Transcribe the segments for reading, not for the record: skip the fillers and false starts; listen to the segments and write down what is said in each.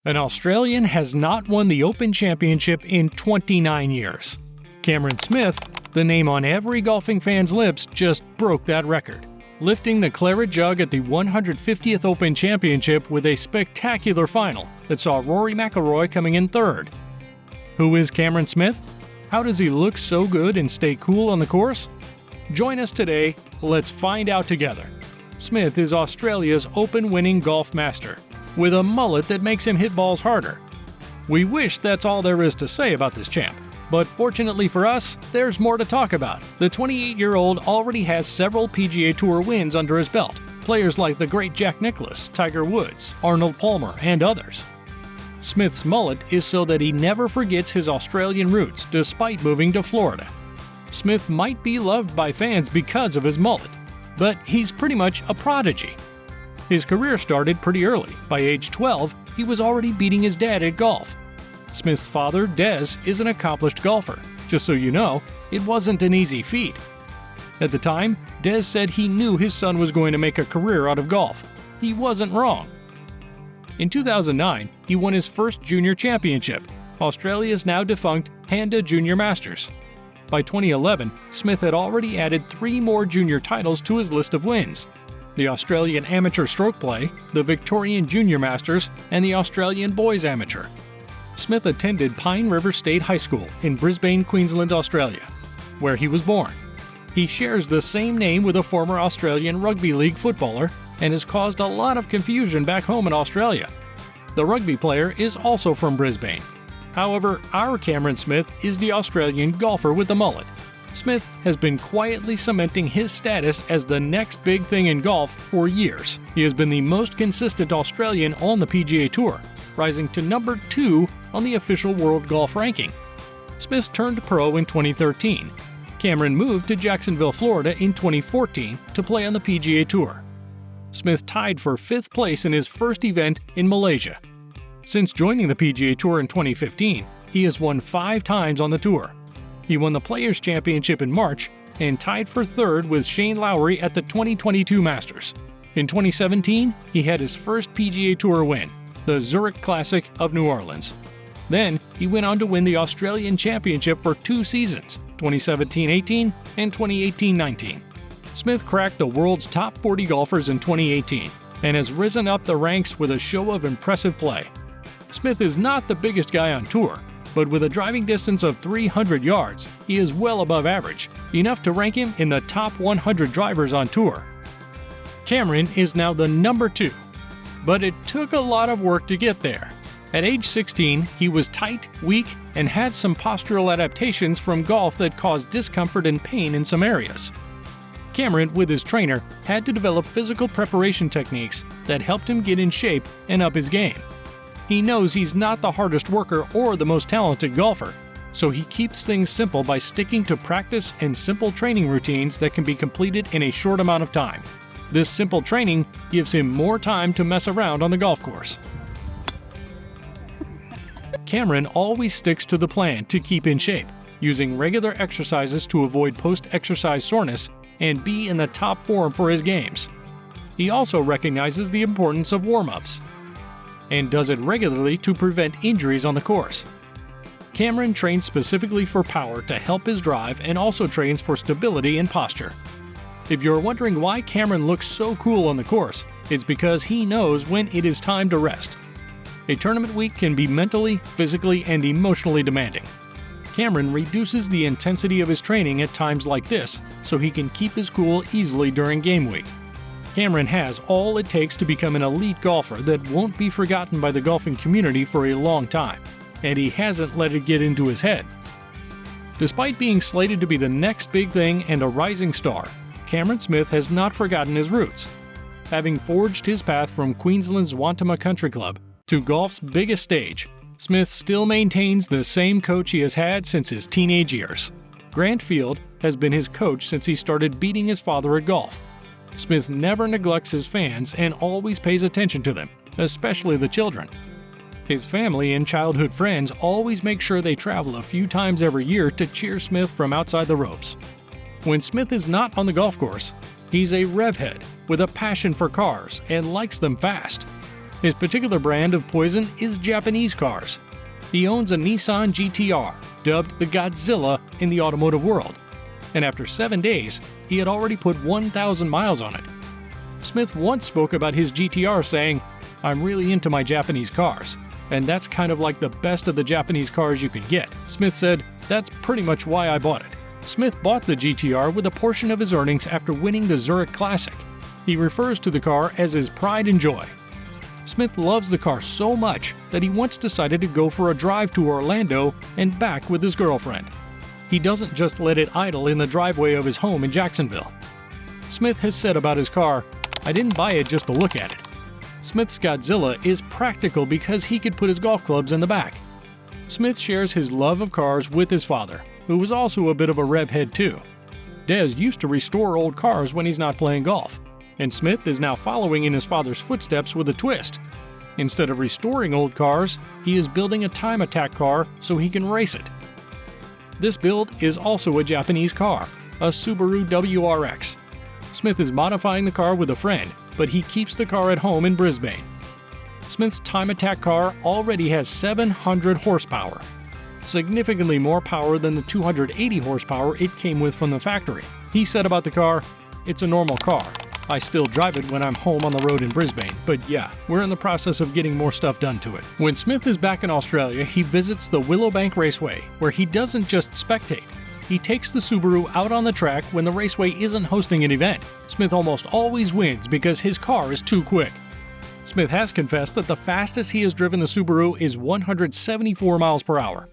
An Australian has not won the Open Championship in 29 years. Cameron Smith, the name on every golfing fan's lips, just broke that record, lifting the claret jug at the 150th Open Championship with a spectacular final that saw Rory McIlroy coming in third. Who is Cameron Smith? How does he look so good and stay cool on the course? Join us today. Let's find out together. Smith is Australia's Open-winning golf master, with a mullet that makes him hit balls harder. We wish that's all there is to say about this champ, but fortunately for us, there's more to talk about. The 28-year-old already has several PGA Tour wins under his belt, players like the great Jack Nicklaus, Tiger Woods, Arnold Palmer, and others. Smith's mullet is so that he never forgets his Australian roots despite moving to Florida. Smith might be loved by fans because of his mullet, but he's pretty much a prodigy. His career started pretty early. By age 12, he was already beating his dad at golf. Smith's father, Des, is an accomplished golfer. Just so you know, it wasn't an easy feat. At the time, Des said he knew his son was going to make a career out of golf. He wasn't wrong. In 2009, he won his first junior championship, Australia's now defunct Handa Junior Masters. By 2011, Smith had already added 3 more junior titles to his list of wins: the Australian Amateur Stroke Play, the Victorian Junior Masters, and the Australian Boys Amateur. Smith attended Pine River State High School in Brisbane, Queensland, Australia, where he was born. He shares the same name with a former Australian Rugby League footballer and has caused a lot of confusion back home in Australia. The rugby player is also from Brisbane. However, our Cameron Smith is the Australian golfer with the mullet. Smith has been quietly cementing his status as the next big thing in golf for years. He has been the most consistent Australian on the PGA Tour, rising to number 2 on the official world golf ranking. Smith turned pro in 2013. Cameron moved to Jacksonville, Florida in 2014 to play on the PGA Tour. Smith tied for 5th place in his first event in Malaysia. Since joining the PGA Tour in 2015, he has won 5 times on the tour. He won the Players' Championship in March and tied for 3rd with Shane Lowry at the 2022 Masters. In 2017, he had his first PGA Tour win, the Zurich Classic of New Orleans. Then, he went on to win the Australian Championship for 2 seasons, 2017-18 and 2018-19. Smith cracked the world's top 40 golfers in 2018 and has risen up the ranks with a show of impressive play. Smith is not the biggest guy on tour, but with a driving distance of 300 yards, he is well above average, enough to rank him in the top 100 drivers on tour. Cameron is now the number 2, but it took a lot of work to get there. At age 16, he was tight, weak, and had some postural adaptations from golf that caused discomfort and pain in some areas. Cameron, with his trainer, had to develop physical preparation techniques that helped him get in shape and up his game. He knows he's not the hardest worker or the most talented golfer, so he keeps things simple by sticking to practice and simple training routines that can be completed in a short amount of time. This simple training gives him more time to mess around on the golf course. Cameron always sticks to the plan to keep in shape, using regular exercises to avoid post-exercise soreness and be in the top form for his games. He also recognizes the importance of warm-ups and does it regularly to prevent injuries on the course. Cameron trains specifically for power to help his drive and also trains for stability and posture. If you're wondering why Cameron looks so cool on the course, it's because he knows when it is time to rest. A tournament week can be mentally, physically, and emotionally demanding. Cameron reduces the intensity of his training at times like this so he can keep his cool easily during game week. Cameron has all it takes to become an elite golfer that won't be forgotten by the golfing community for a long time, and he hasn't let it get into his head. Despite being slated to be the next big thing and a rising star, Cameron Smith has not forgotten his roots. Having forged his path from Queensland's Wantama Country Club to golf's biggest stage, Smith still maintains the same coach he has had since his teenage years. Grant Field has been his coach since he started beating his father at golf. Smith never neglects his fans and always pays attention to them, especially the children. His family and childhood friends always make sure they travel a few times every year to cheer Smith from outside the ropes. When Smith is not on the golf course, he's a rev head with a passion for cars and likes them fast. His particular brand of poison is Japanese cars. He owns a Nissan GTR, dubbed the Godzilla in the automotive world, and after 7 days, he had already put 1,000 miles on it. Smith once spoke about his GTR saying, "I'm really into my Japanese cars, and that's kind of like the best of the Japanese cars you could get." Smith said, "That's pretty much why I bought it." Smith bought the GTR with a portion of his earnings after winning the Zurich Classic. He refers to the car as his pride and joy. Smith loves the car so much that he once decided to go for a drive to Orlando and back with his girlfriend. He doesn't just let it idle in the driveway of his home in Jacksonville. Smith has said about his car, "I didn't buy it just to look at it." Smith's Godzilla is practical because he could put his golf clubs in the back. Smith shares his love of cars with his father, who was also a bit of a rev head too. Des used to restore old cars when he's not playing golf, and Smith is now following in his father's footsteps with a twist. Instead of restoring old cars, he is building a time attack car so he can race it. This build is also a Japanese car, a Subaru WRX. Smith is modifying the car with a friend, but he keeps the car at home in Brisbane. Smith's time attack car already has 700 horsepower, significantly more power than the 280 horsepower it came with from the factory. He said about the car, "It's a normal car. I still drive it when I'm home on the road in Brisbane, but yeah, we're in the process of getting more stuff done to it." When Smith is back in Australia, he visits the Willowbank Raceway, where he doesn't just spectate. He takes the Subaru out on the track when the raceway isn't hosting an event. Smith almost always wins because his car is too quick. Smith has confessed that the fastest he has driven the Subaru is 174 miles per hour.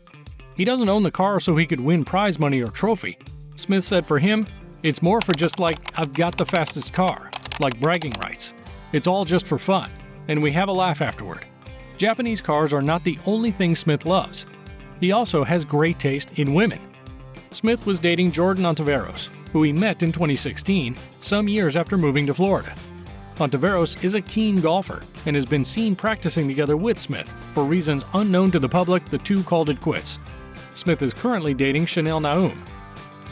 He doesn't own the car so he could win prize money or trophy. Smith said for him, "It's more for just like, I've got the fastest car, like bragging rights. It's all just for fun, and we have a laugh afterward." Japanese cars are not the only thing Smith loves. He also has great taste in women. Smith was dating Jordan Ontiveros, who he met in 2016, some years after moving to Florida. Ontiveros is a keen golfer and has been seen practicing together with Smith. For reasons unknown to the public, the two called it quits. Smith is currently dating Chanel Naum.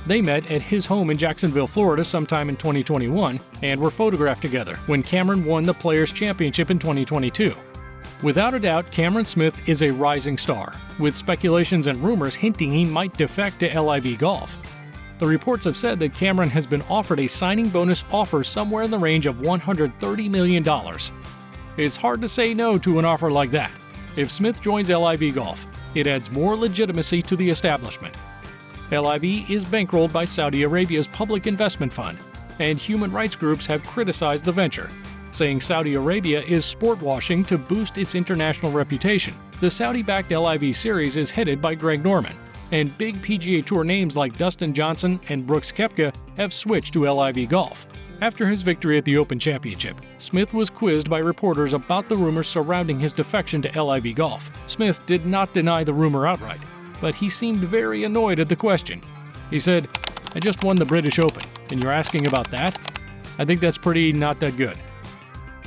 They met at his home in Jacksonville, Florida sometime in 2021 and were photographed together when Cameron won the Players' Championship in 2022. Without a doubt, Cameron Smith is a rising star, with speculations and rumors hinting he might defect to LIV Golf. The reports have said that Cameron has been offered a signing bonus offer somewhere in the range of $130 million. It's hard to say no to an offer like that. If Smith joins LIV Golf, it adds more legitimacy to the establishment. LIV is bankrolled by Saudi Arabia's public investment fund, and human rights groups have criticized the venture, saying Saudi Arabia is sport washing to boost its international reputation. The Saudi-backed LIV series is headed by Greg Norman, and big PGA Tour names like Dustin Johnson and Brooks Koepka have switched to LIV Golf. After his victory at the Open Championship, Smith was quizzed by reporters about the rumors surrounding his defection to LIV Golf. Smith did not deny the rumor outright, but he seemed very annoyed at the question. He said, "I just won the British Open, and you're asking about that? I think that's pretty not that good."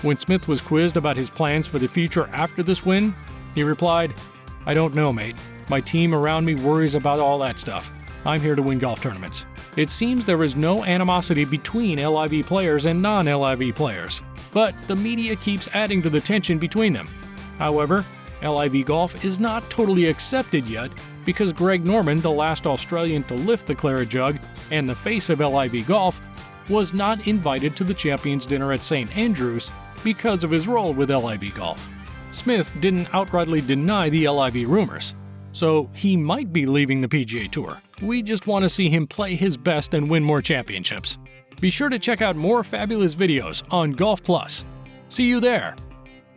When Smith was quizzed about his plans for the future after this win, he replied, "I don't know, mate. My team around me worries about all that stuff. I'm here to win golf tournaments." It seems there is no animosity between LIV players and non-LIV players, but the media keeps adding to the tension between them. However, LIV Golf is not totally accepted yet because Greg Norman, the last Australian to lift the claret jug and the face of LIV Golf, was not invited to the Champions Dinner at St. Andrews because of his role with LIV Golf. Smith didn't outrightly deny the LIV rumors, so he might be leaving the PGA Tour. We just want to see him play his best and win more championships. Be sure to check out more fabulous videos on Golf Plus. See you there!